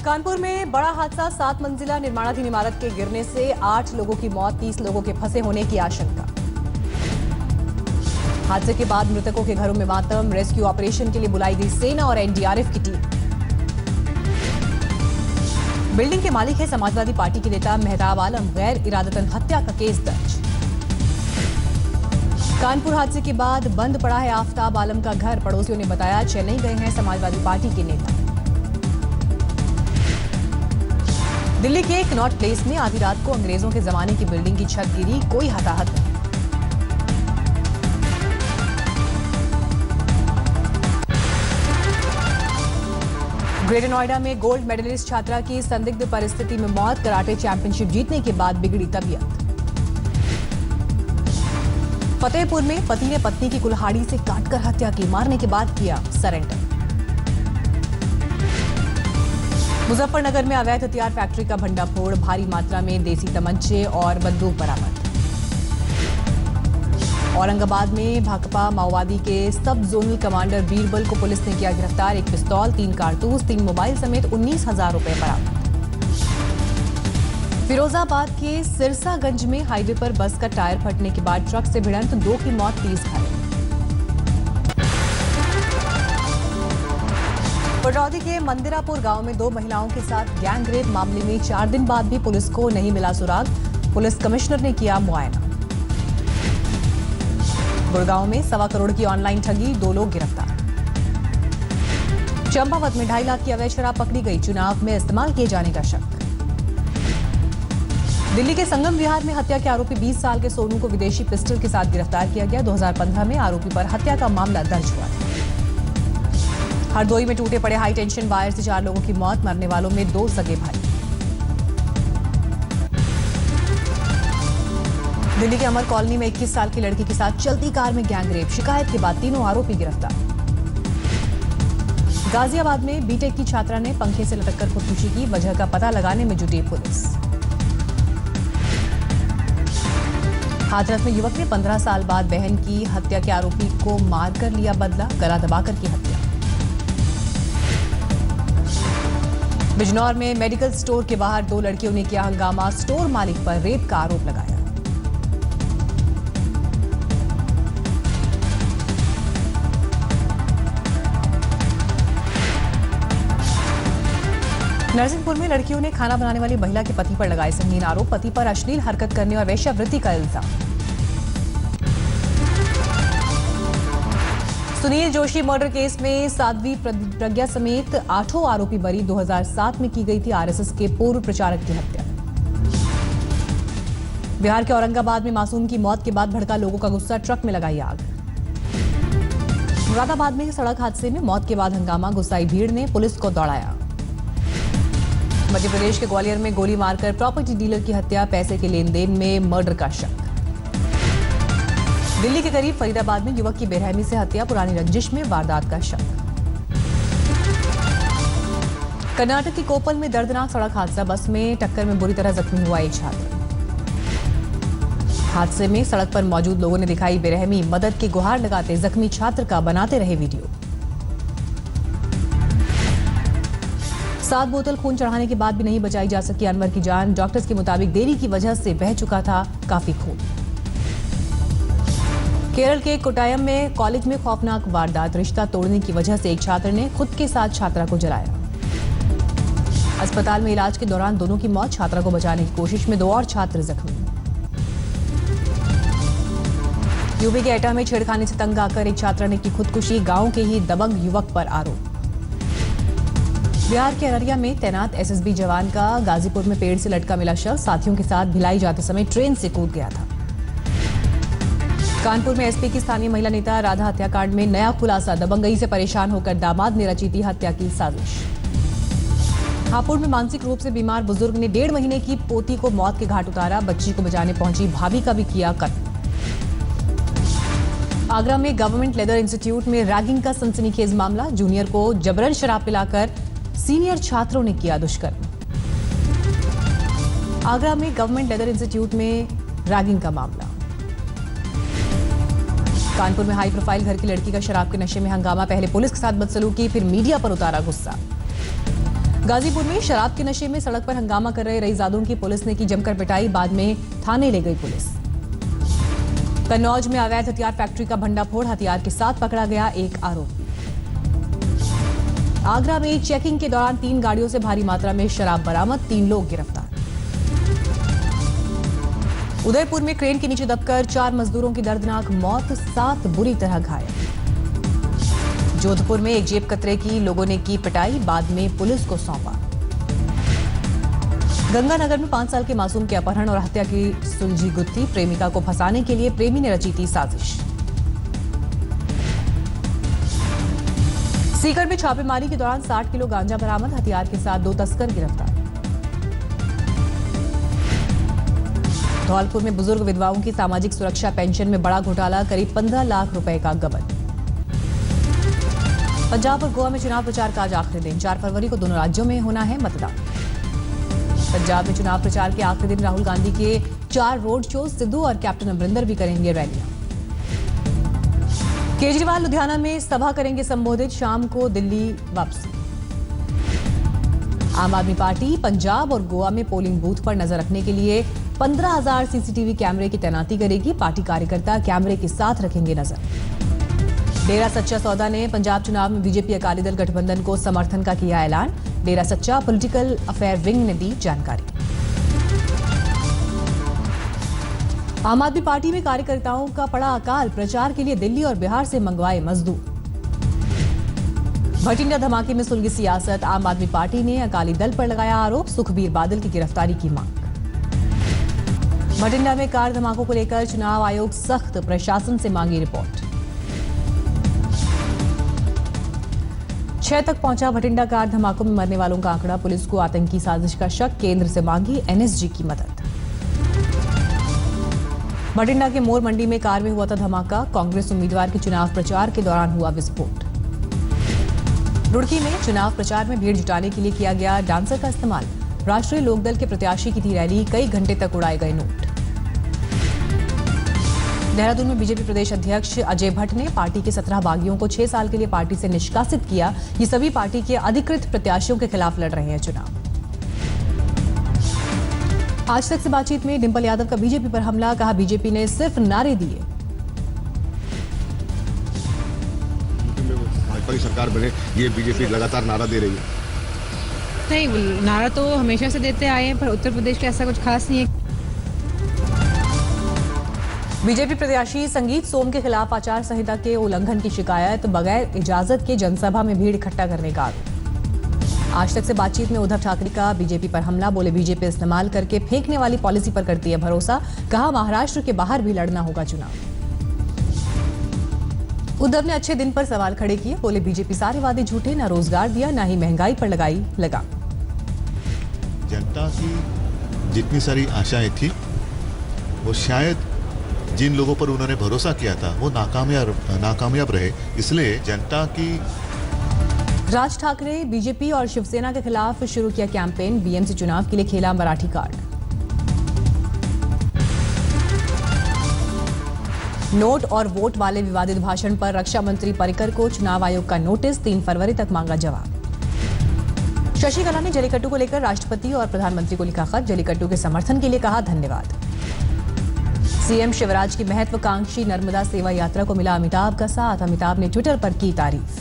कानपुर में बड़ा हादसा, 7 मंजिला निर्माणाधीन इमारत के गिरने से 8 लोगों की मौत, 30 लोगों के फंसे होने की आशंका। हादसे के बाद मृतकों के घरों में मातम, रेस्क्यू ऑपरेशन के लिए बुलाई गई सेना और एनडीआरएफ की टीम। बिल्डिंग के मालिक है समाजवादी पार्टी के नेता मेहताब आलम, गैर इरादतन हत्या का केस दर्ज। कानपुर हादसे के बाद बंद पड़ा है आफ्ताब आलम का घर, पड़ोसियों ने बताया चेन्नई गए हैं समाजवादी पार्टी के नेता। दिल्ली के कनॉट प्लेस में आधी रात को अंग्रेजों के जमाने की बिल्डिंग की छत गिरी, कोई हताहत नहीं। ग्रेटर नोएडा में गोल्ड मेडलिस्ट छात्रा की संदिग्ध परिस्थिति में मौत, कराटे चैंपियनशिप जीतने के बाद बिगड़ी तबीयत। फतेहपुर में पति ने पत्नी की कुल्हाड़ी से काटकर हत्या की, मारने के बाद किया सरेंडर। मुजफ्फरनगर में अवैध हथियार फैक्ट्री का भंडाफोड़, भारी मात्रा में देसी तमंचे और बंदूक बरामद। औरंगाबाद में भाकपा माओवादी के सब जोनल कमांडर बीरबल को पुलिस ने किया गिरफ्तार, 1 पिस्तौल, 3 कारतूस, 3 मोबाइल समेत 19,000 रुपए बरामद। फिरोजाबाद के सिरसागंज में हाईवे पर बस का टायर फटने के बाद ट्रक से भिड़ंत, 2 की मौत, 30 घायल। बटौदी के मंदिरापुर गांव में 2 महिलाओं के साथ गैंग रेप मामले में 4 दिन बाद भी पुलिस को नहीं मिला सुराग, पुलिस कमिश्नर ने किया मुआयना। गुड़गांव में 1.25 करोड़ की ऑनलाइन ठगी, 2 लोग गिरफ्तार। चंपावत में 2.5 लाख की अवैध शराब पकड़ी गई, चुनाव में इस्तेमाल किए जाने का शक। दिल्ली के संगम विहार में हत्या के आरोपी 20 साल के सोनू को विदेशी पिस्टल के साथ गिरफ्तार किया गया। 2015 में आरोपी पर हत्या का मामला दर्ज हुआ था। हरदोई में टूटे पड़े हाई टेंशन वायर से 4 लोगों की मौत, मरने वालों में 2 सगे भाई। दिल्ली के अमर कॉलोनी में 21 साल की लड़की के साथ चलती कार में गैंग रेप, शिकायत के बाद 3 आरोपी गिरफ्तार। गाजियाबाद में बीटेक की छात्रा ने पंखे से लटककर खुदकुशी की, वजह का पता लगाने में जुटी पुलिस। हाथरस में युवक ने 15 साल बाद बहन की हत्या के आरोपी को मारकर लिया बदला, गला दबाकर की हत्या। बिजनौर में मेडिकल स्टोर के बाहर 2 लड़कियों ने किया हंगामा, स्टोर मालिक पर रेप का आरोप लगाया। नरसिंहपुर में लड़कियों ने खाना बनाने वाली महिला के पति पर लगाए संगीन आरोप, पति पर अश्लील हरकत करने और वेश्यावृत्ति का इल्जाम। सुनील जोशी मर्डर केस में साध्वी प्रज्ञा समेत 8 आरोपी बरी, 2007 में की गई थी आरएसएस के पूर्व प्रचारक की हत्या। बिहार के औरंगाबाद में मासूम की मौत के बाद भड़का लोगों का गुस्सा, ट्रक में लगाई आग। मुरादाबाद में सड़क हादसे में मौत के बाद हंगामा, गुस्साई भीड़ ने पुलिस को दौड़ाया। मध्य प्रदेश के ग्वालियर में गोली मारकर प्रॉपर्टी डीलर की हत्या, पैसे के लेन देन में मर्डर का शक। दिल्ली के करीब फरीदाबाद में युवक की बेरहमी से हत्या, पुरानी रंजिश में वारदात का शक। कर्नाटक की कोपल में दर्दनाक सड़क हादसा, बस में टक्कर में बुरी तरह जख्मी हुआ एक छात्र। हादसे में सड़क पर मौजूद लोगों ने दिखाई बेरहमी, मदद की गुहार लगाते जख्मी छात्र का बनाते रहे वीडियो। 7 बोतल खून चढ़ाने के बाद भी नहीं बचाई जा सकी अनवर की जान, डॉक्टर्स के मुताबिक देरी की वजह से बह चुका था काफी खून। केरल के कोट्टायम में कॉलेज में खौफनाक वारदात, रिश्ता तोड़ने की वजह से एक छात्र ने खुद के साथ छात्रा को जलाया। अस्पताल में इलाज के दौरान दोनों की मौत, छात्रा को बचाने की कोशिश में 2 और छात्र जख्मी। यूपी के एटा में छेड़खानी से तंग आकर एक छात्रा ने की खुदकुशी, गांव के ही दबंग युवक पर आरोप। बिहार के अररिया में तैनात एसएसबी जवान का गाजीपुर में पेड़ से लटका मिला शव, साथियों के साथ भिलाई जाते समय ट्रेन से कूद गया था। कानपुर में एसपी की स्थानीय महिला नेता राधा हत्याकांड में नया खुलासा, दबंगई से परेशान होकर दामाद ने रची थी हत्या की साजिश। हापुड़ में मानसिक रूप से बीमार बुजुर्ग ने 1.5 महीने की पोती को मौत के घाट उतारा, बच्ची को बचाने पहुंची भाभी का भी किया कत्ल। आगरा में गवर्नमेंट लेदर इंस्टीट्यूट में रैगिंग का सनसनीखेज मामला, जूनियर को जबरन शराब पिलाकर सीनियर छात्रों ने किया दुष्कर्म। आगरा में गवर्नमेंट लेदर इंस्टीट्यूट में रैगिंग का मामला। कानपुर में हाई प्रोफाइल घर की लड़की का शराब के नशे में हंगामा, पहले पुलिस के साथ बदसलूकी, फिर मीडिया पर उतारा गुस्सा। गाजीपुर में शराब के नशे में सड़क पर हंगामा कर रहे रईजादों की पुलिस ने की जमकर पिटाई, बाद में थाने ले गई पुलिस। कन्नौज में अवैध हथियार फैक्ट्री का भंडाफोड़, हथियार के साथ पकड़ा गया एक आरोपी। आगरा में चेकिंग के दौरान 3 गाड़ियों से भारी मात्रा में शराब बरामद, 3 लोग गिरफ्तार। उदयपुर में क्रेन के नीचे दबकर 4 मजदूरों की दर्दनाक मौत, 7 बुरी तरह घायल। जोधपुर में एक जेब कतरे की लोगों ने की पिटाई, बाद में पुलिस को सौंपा। गंगानगर में 5 साल के मासूम के अपहरण और हत्या की सुलझी गुत्थी, प्रेमिका को फंसाने के लिए प्रेमी ने रची थी साजिश। सीकर में छापेमारी के दौरान 60 किलो गांजा बरामद, हथियार के साथ 2 तस्कर गिरफ्तार। धौलपुर में बुजुर्ग विधवाओं की सामाजिक सुरक्षा पेंशन में बड़ा घोटाला, करीब 15 लाख रुपए का गबन। पंजाब और गोवा में चुनाव प्रचार का आज आखिरी दिन, 4 फरवरी को दोनों राज्यों में होना है मतदान। पंजाब में चुनाव प्रचार के आखिरी दिन राहुल गांधी के 4 रोड शो, सिद्धू और कैप्टन अमरिंदर भी करेंगे रैलियां। केजरीवाल लुधियाना में सभा करेंगे संबोधित, शाम को दिल्ली वापसी। आम आदमी पार्टी पंजाब और गोवा में पोलिंग बूथ पर नजर रखने के लिए 15,000 सीसीटीवी कैमरे की तैनाती करेगी। पार्टी कार्यकर्ता कैमरे के साथ रखेंगे नजर। डेरा सच्चा सौदा ने पंजाब चुनाव में बीजेपी अकाली दल गठबंधन को समर्थन का किया ऐलान। डेरा सच्चा पॉलिटिकल अफेयर विंग ने दी जानकारी। आम आदमी पार्टी में कार्यकर्ताओं का पड़ा अकाल, प्रचार के लिए दिल्ली और बिहार से मंगवाए मजदूर। भटिंडा धमाके में सुलगी सियासत, आम आदमी पार्टी ने अकाली दल पर लगाया आरोप, सुखबीर बादल की गिरफ्तारी की मांग। भटिंडा में कार धमाकों को लेकर चुनाव आयोग सख्त, प्रशासन से मांगी रिपोर्ट। 6 तक पहुंचा भटिंडा कार धमाकों में मरने वालों का आंकड़ा, पुलिस को आतंकी साजिश का शक, केंद्र से मांगी एनएसजी की मदद। भटिंडा के मोर मंडी में कार में हुआ था धमाका, कांग्रेस उम्मीदवार के चुनाव प्रचार के दौरान हुआ विस्फोट। रुड़की में चुनाव प्रचार में भीड़ जुटाने के लिए किया गया डांसर का इस्तेमाल, राष्ट्रीय लोकदल के प्रत्याशी की थी रैली, कई घंटे तक उड़ाए गए नोट। देहरादून में बीजेपी प्रदेश अध्यक्ष अजय भट्ट ने पार्टी के 17 बागियों को 6 साल के लिए पार्टी से निष्कासित किया। ये सभी पार्टी के अधिकृत प्रत्याशियों के खिलाफ लड़ रहे हैं चुनाव। आज तक से बातचीत में डिंपल यादव का बीजेपी पर हमला, कहा बीजेपी ने सिर्फ नारे दिए। भाजपा की सरकार बने, ये बीजेपी लगातार नारा दे रही है। नहीं, नारा तो हमेशा से देते आए हैं, पर उत्तर प्रदेश का ऐसा कुछ खास नहीं है। बीजेपी प्रत्याशी संगीत सोम के खिलाफ आचार संहिता के उल्लंघन की शिकायत, बगैर इजाजत के जनसभा में भीड़ इकट्ठा करने का आरोप। आज तक से बातचीत में उद्धव ठाकरे का बीजेपी पर हमला, बोले बीजेपी इस्तेमाल करके फेंकने वाली पॉलिसी पर करती है भरोसा, कहा महाराष्ट्र के बाहर भी लड़ना होगा चुनाव। उद्धव ने अच्छे दिन पर सवाल खड़े किए, बोले बीजेपी सारे वादे झूठे, न रोजगार दिया न ही महंगाई पर लगाई लगाम। जनता की जितनी सारी आशाएं थी वो शायद जिन लोगों पर उन्होंने भरोसा किया था वो नाकामयाब रहे, इसलिए जनता की। राज ठाकरे बीजेपी और शिवसेना के खिलाफ शुरू किया कैंपेन, बीएमसी चुनाव के लिए खेला मराठी कार्ड। नोट और वोट वाले विवादित भाषण पर रक्षा मंत्री पर्रिकर को चुनाव आयोग का नोटिस, 3 फरवरी तक मांगा जवाब। शशिकला ने जलीकट्टू को लेकर राष्ट्रपति और प्रधानमंत्री को लिखा खत, जलीकट्टू के समर्थन के लिए कहा धन्यवाद। सीएम शिवराज की महत्वाकांक्षी नर्मदा सेवा यात्रा को मिला अमिताभ का साथ, अमिताभ ने ट्विटर पर की तारीफ।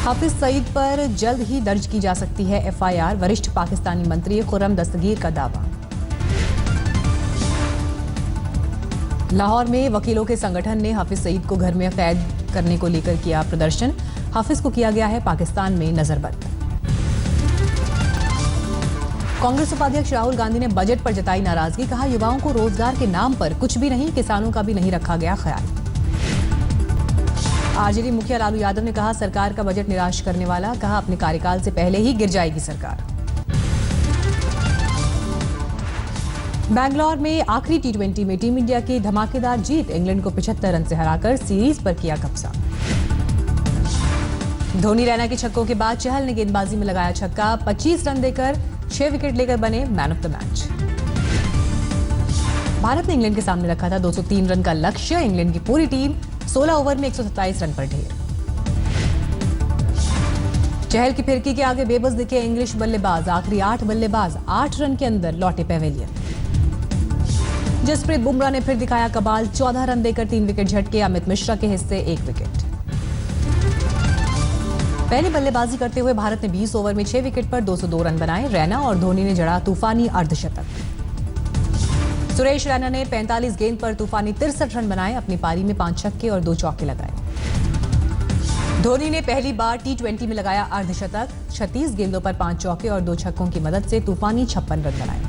हाफिज सईद पर जल्द ही दर्ज की जा सकती है एफआईआर, वरिष्ठ पाकिस्तानी मंत्री खुर्रम दस्तगीर का दावा। लाहौर में वकीलों के संगठन ने हाफिज सईद को घर में कैद करने को लेकर किया प्रदर्शन, हाफिज को किया गया है पाकिस्तान में नजरबंद। कांग्रेस उपाध्यक्ष राहुल गांधी ने बजट पर जताई नाराजगी, कहा युवाओं को रोजगार के नाम पर कुछ भी नहीं, किसानों का भी नहीं रखा गया ख्याल। आरजेडी मुखिया लालू यादव ने कहा सरकार का बजट निराश करने वाला, कहा अपने कार्यकाल से पहले ही गिर जाएगी सरकार। बैंगलोर में आखिरी टी20 में टीम इंडिया की धमाकेदार जीत, इंग्लैंड को 75 रन से हराकर सीरीज पर किया कब्जा। धोनी रैना के छक्कों के बाद चहल ने गेंदबाजी में लगाया छक्का, 25 रन देकर 6 विकेट लेकर बने man of the match. Bharat ने इंग्लैंड के सामने रखा था 203 रन का लक्ष्य, इंग्लैंड की पूरी टीम 16 ओवर में 127 रन पर ढेर। चहल की फिरकी के आगे बेबस दिखे इंग्लिश बल्लेबाज। आखिरी 8 बल्लेबाज 8 रन के अंदर लौटे पवेलियन। जसप्रीत बुमराह ने फिर दिखाया कमाल। 14 रन देकर 3 विकेट झटके। अमित मिश्रा के हिस्से 1 विकेट। पहली बल्लेबाजी करते हुए भारत ने 20 ओवर में 6 विकेट पर 202 रन बनाए। रैना और धोनी ने जड़ा तूफानी अर्धशतक। सुरेश रैना ने 45 गेंद पर तूफानी 63 रन बनाए। अपनी पारी में 5 छक्के और 2 चौके लगाए। धोनी ने पहली बार T20 में लगाया अर्धशतक। 36 गेंदों पर 5 चौके और 2 छक्कों की मदद से तूफानी 56 रन बनाए।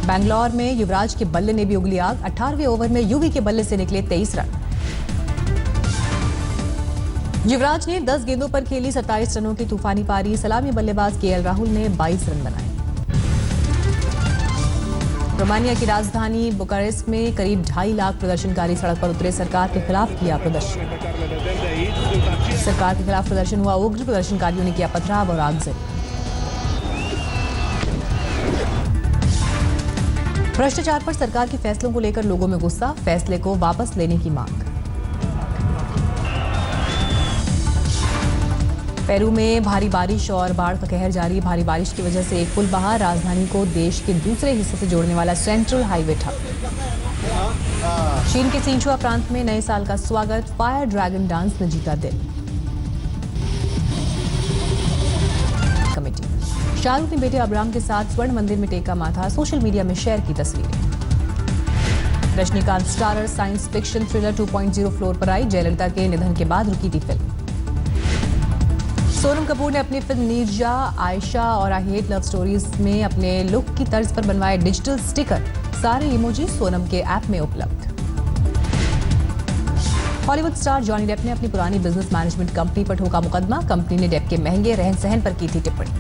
बैंगलोर में युवराज के बल्ले ने भी उगली आग। 18वें ओवर में युवी के बल्ले से निकले 23 रन। युवराज ने 10 गेंदों पर खेली 27 रनों की तूफानी पारी। सलामी बल्लेबाज केएल राहुल ने 22 रन बनाए। रोमानिया की राजधानी बुकारेस्ट में करीब 2.5 लाख प्रदर्शनकारी सड़क पर उतरे। सरकार के खिलाफ किया प्रदर्शन। सरकार के खिलाफ प्रदर्शन हुआ उग्र। प्रदर्शनकारियों ने किया पथराव और आगजनी। भ्रष्टाचार पर सरकार के फैसलों को लेकर लोगों में गुस्सा। फैसले को वापस लेने की मांग। पेरू में भारी बारिश और बाढ़ का कहर जारी। भारी बारिश की वजह से एक पुल बहा। राजधानी को देश के दूसरे हिस्से से जोड़ने वाला सेंट्रल हाईवे ठप। चीन के सिंचुआ प्रांत में नए साल का स्वागत। फायर ड्रैगन डांस ने जीता दिल। कमेटी। शाहरुख ने बेटे अब्राम के साथ स्वर्ण मंदिर में टेका माथा। सोशल मीडिया में शेयर की तस्वीरें। Rajinikanth starrer science fiction thriller 2.0 floor पर आई। जयललिता के निधन के बाद रुकी थी फिल्म। सोनम कपूर ने अपनी फिल्म नीरजा, आयशा और आई हेट लव स्टोरीज में अपने लुक की तर्ज पर बनवाए डिजिटल स्टिकर। सारे इमोजी सोनम के ऐप में उपलब्ध। हॉलीवुड स्टार जॉनी डेप ने अपनी पुरानी बिजनेस मैनेजमेंट कंपनी पर ठोका मुकदमा। कंपनी ने डेप के महंगे रहन सहन पर की थी टिप्पणी।